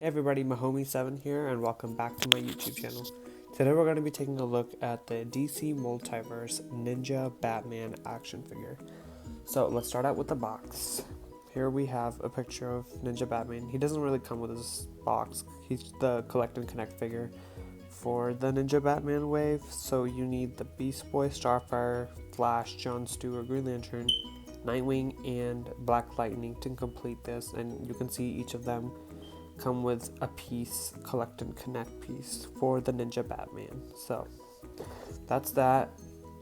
Hey everybody, Mahomie7 here, and welcome back to my YouTube channel. Today we're going to be taking a look at the DC Multiverse Ninja Batman action figure. So let's start out with the box. Here we have a picture of Ninja Batman. He doesn't really come with his box. He's the collect and connect figure for the Ninja Batman wave. So you need the Beast Boy, Starfire, Flash, Jon Stewart, Green Lantern, Nightwing, and Black Lightning to complete this. And you can see each of them come with a piece, collect and connect piece for the Ninja Batman. So that's that.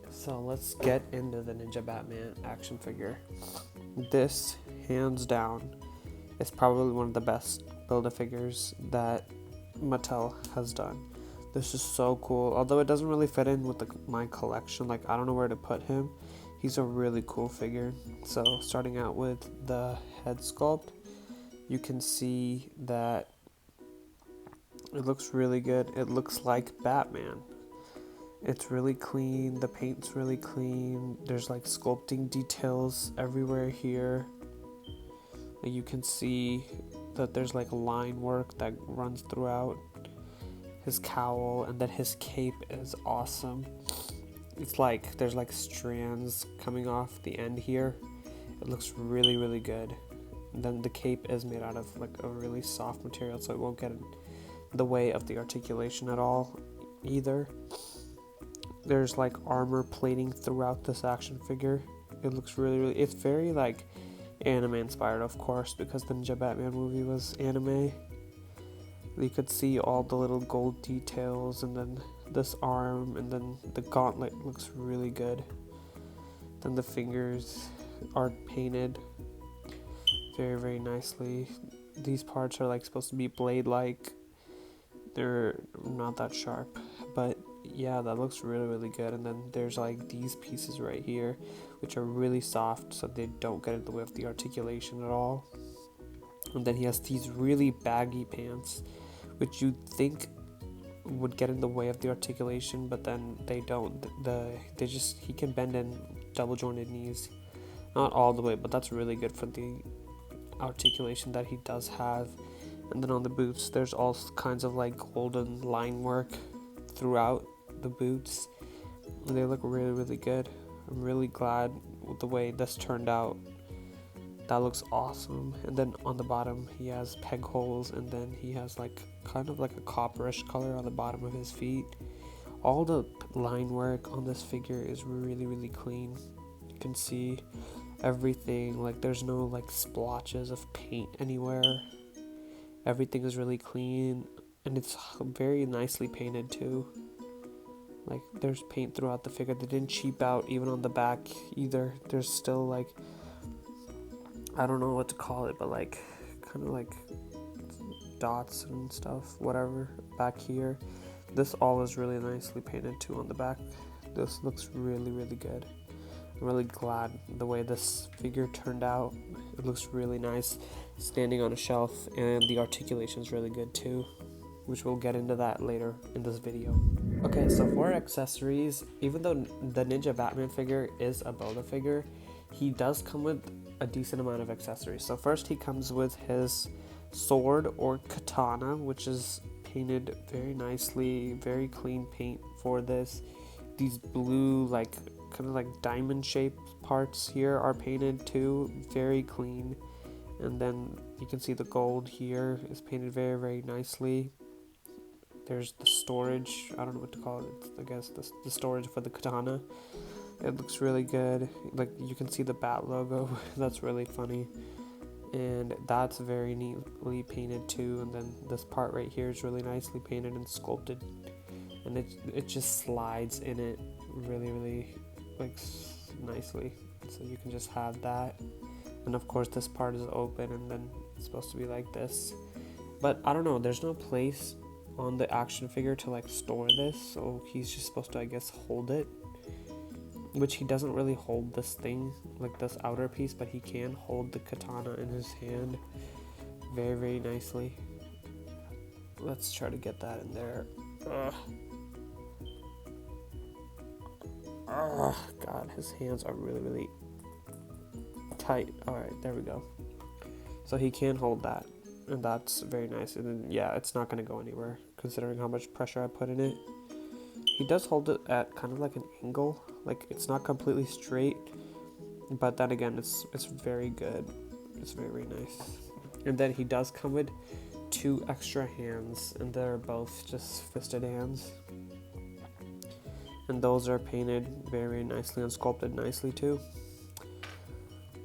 So let's get into the Ninja Batman action figure. This, hands down, is probably one of the best Build-A-Figures that Mattel has done. This is so cool. Although it doesn't really fit in with my collection, like I don't know where to put him. He's a really cool figure. So starting out with the head sculpt, you can see that it looks really good. It looks like Batman. It's really clean. The paint's really clean. There's like sculpting details everywhere here. And you can see that there's like line work that runs throughout his cowl, and then his cape is awesome. It's like there's like strands coming off the end here. It looks really, really good. Then the cape is made out of like a really soft material, so it won't get in the way of the articulation at all either. There's like armor plating throughout this action figure. It looks really, it's very like anime inspired, of course, because the Ninja Batman movie was anime. You could see all the little gold details, and then this arm, and then the gauntlet looks really good. Then the fingers are painted very, very nicely. These parts are like supposed to be blade-like. They're not that sharp, but yeah, that looks really, really good. And then there's like these pieces right here, which are really soft, so they don't get in the way of the articulation at all. And then he has these really baggy pants, which you'd think would get in the way of the articulation, but then they don't. He can bend in double jointed knees, not all the way, but that's really good for the articulation that he does have. And then on the boots, there's all kinds of like golden line work throughout the boots, and they look really, really good. I'm really glad with the way this turned out. That looks awesome. And then on the bottom he has peg holes, and then he has like kind of like a copperish color on the bottom of his feet. All the line work on this figure is really, really clean. You can see everything, like there's no like splotches of paint anywhere. Everything is really clean, and it's very nicely painted too. Like there's paint throughout the figure. They didn't cheap out even on the back either. There's still like, I don't know what to call it, but like kind of like dots and stuff, whatever, back here. This all is really nicely painted too on the back. This looks really, really good. I'm really glad the way this figure turned out. It looks really nice standing on a shelf, and the articulation is really good too, which we'll get into that later in this video. Okay, so for accessories, even though the Ninja Batman figure is a Build-A-Figure, he does come with a decent amount of accessories. So first he comes with his sword or katana, which is painted very nicely, very clean paint for this. These blue like kind of like diamond shaped parts here are painted too, very clean. And then you can see the gold here is painted very, very nicely. There's the storage, I don't know what to call it, I guess the storage for the katana. It looks really good. Like you can see the bat logo. That's really funny. And that's very neatly painted too. And then this part right here is really nicely painted and sculpted, and it just slides in it really, really like nicely. So you can just have that. And of course this part is open, and then it's supposed to be like this. But I don't know, there's no place on the action figure to like store this, so he's just supposed to, I guess, hold it, which he doesn't really hold this thing, like this outer piece, but he can hold the katana in his hand very, very nicely. Let's try to get that in there. Oh god, his hands are really, really tight. Alright, there we go. So he can hold that. and that's very nice. And then yeah, it's not going to go anywhere considering how much pressure I put in it. He does hold it at kind of like an angle, like it's not completely straight, but then again, it's very good. It's very nice. And then he does come with 2 extra hands, and they're both just fisted hands. And those are painted very nicely and sculpted nicely too.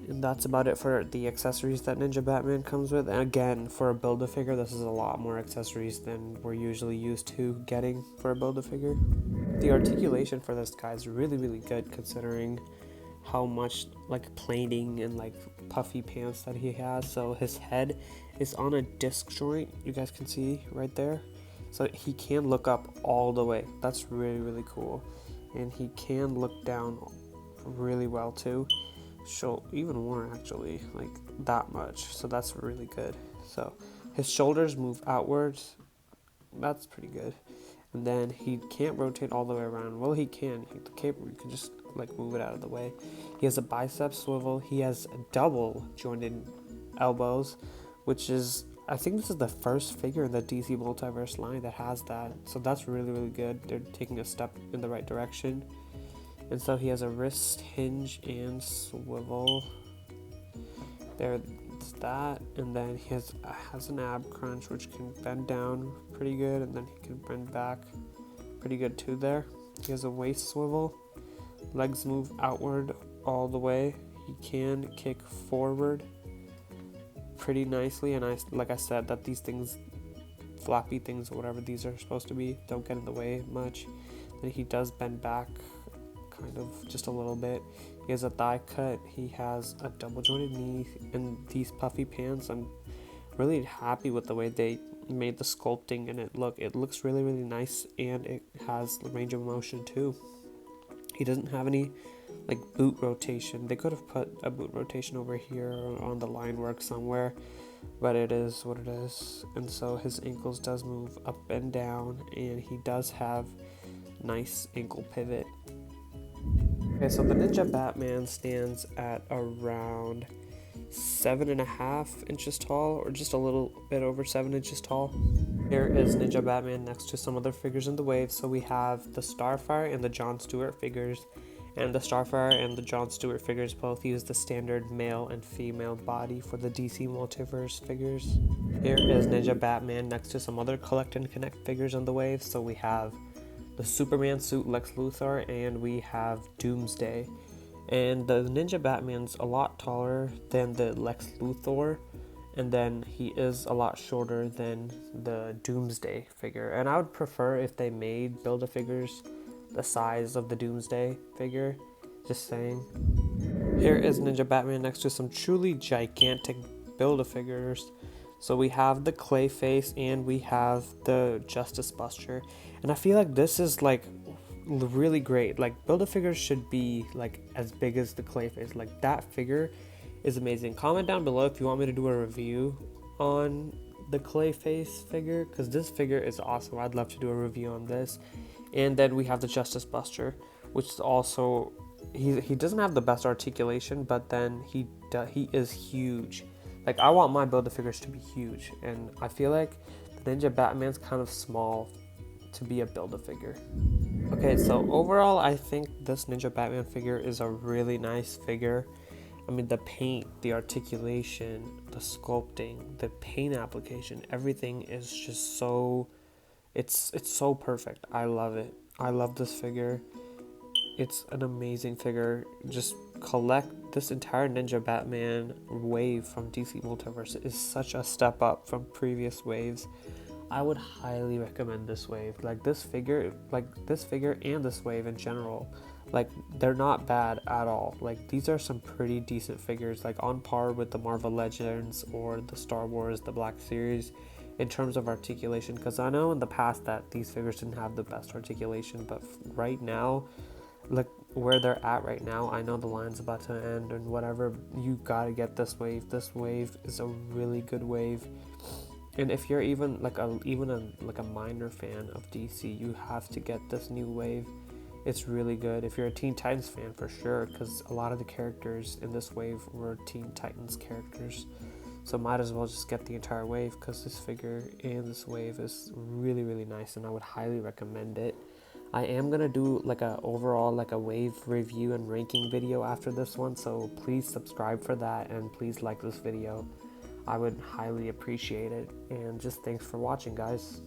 And that's about it for the accessories that Ninja Batman comes with. And again, for a Build-A-Figure, this is a lot more accessories than we're usually used to getting for a Build-A-Figure. The articulation for this guy is really, really good considering how much like planing and like puffy pants that he has. So his head is on a disc joint, you guys can see right there. So he can look up all the way. That's really, really cool. And he can look down really well too. So even more actually, like that much. So that's really good. So his shoulders move outwards. That's pretty good. And then he can't rotate all the way around. Well, he can. The cape, you can just like move it out of the way. He has a bicep swivel. He has double jointed elbows, which is, I think this is the first figure in the DC Multiverse line that has that. So that's really, really good. They're taking a step in the right direction. And so he has a wrist hinge and swivel. There's that. And then he has an ab crunch, which can bend down pretty good. And then he can bend back pretty good too there. He has a waist swivel. Legs move outward all the way. He can kick forward pretty nicely. And like I said, that these things, flappy things or whatever these are supposed to be, don't get in the way much. Then he does bend back kind of just a little bit. He has a thigh cut. He has a double jointed knee and these puffy pants. I'm really happy with the way they made the sculpting, and it looks really, really nice, and it has the range of motion too. He doesn't have any like boot rotation. They could have put a boot rotation over here or on the line work somewhere, but it is what it is. And so his ankles does move up and down, and he does have nice ankle pivot. Okay, so the Ninja Batman stands at around 7.5 inches tall, or just a little bit over 7 inches tall. Here is Ninja Batman next to some other figures in the wave. So we have the Starfire and the John Stewart figures, and the Starfire and the John Stewart figures both use the standard male and female body for the DC Multiverse figures. Here is Ninja Batman next to some other Collect and Connect figures on the wave. So we have the Superman suit Lex Luthor, and we have Doomsday. And the Ninja Batman's a lot taller than the Lex Luthor, and then he is a lot shorter than the Doomsday figure. And I would prefer if they made Build-A-Figures the size of the Doomsday figure, just saying. Here is Ninja Batman next to some truly gigantic Build-A-Figures. So we have the Clayface and we have the Justice Buster. And I feel like this is like really great. Like Build-A-Figures should be like as big as the Clayface. Like that figure is amazing. Comment down below if you want me to do a review on the Clayface figure, because this figure is awesome. I'd love to do a review on this. And then we have the Justice Buster, which is also, he doesn't have the best articulation, but then he is huge. Like I want my Build-A-Figures to be huge, and I feel like the Ninja Batman's kind of small to be a Build-A-Figure. Okay, so overall I think this Ninja Batman figure is a really nice figure. I mean, the paint, the articulation, the sculpting, the paint application, everything is just so, it's so perfect. I love it. I love this figure. It's an amazing figure. Just collect this entire Ninja Batman wave from DC Multiverse. Is such a step up from previous waves. I would highly recommend this wave. Like this figure and this wave in general, like they're not bad at all. Like these are some pretty decent figures, like on par with the Marvel Legends or the Star Wars, the Black Series in terms of articulation. Because I know in the past that these figures didn't have the best articulation, but right now, like where they're at right now, I know the line's about to end and whatever, you gotta get this wave. This wave is a really good wave. And if you're even a minor fan of DC, you have to get this new wave. It's really good. If you're a Teen Titans fan, for sure, because a lot of the characters in this wave were Teen Titans characters. So might as well just get the entire wave, because this figure and this wave is really nice, and I would highly recommend it. I am gonna do like a overall like a wave review and ranking video after this one, so please subscribe for that, and please like this video. I would highly appreciate it, and just thanks for watching, guys.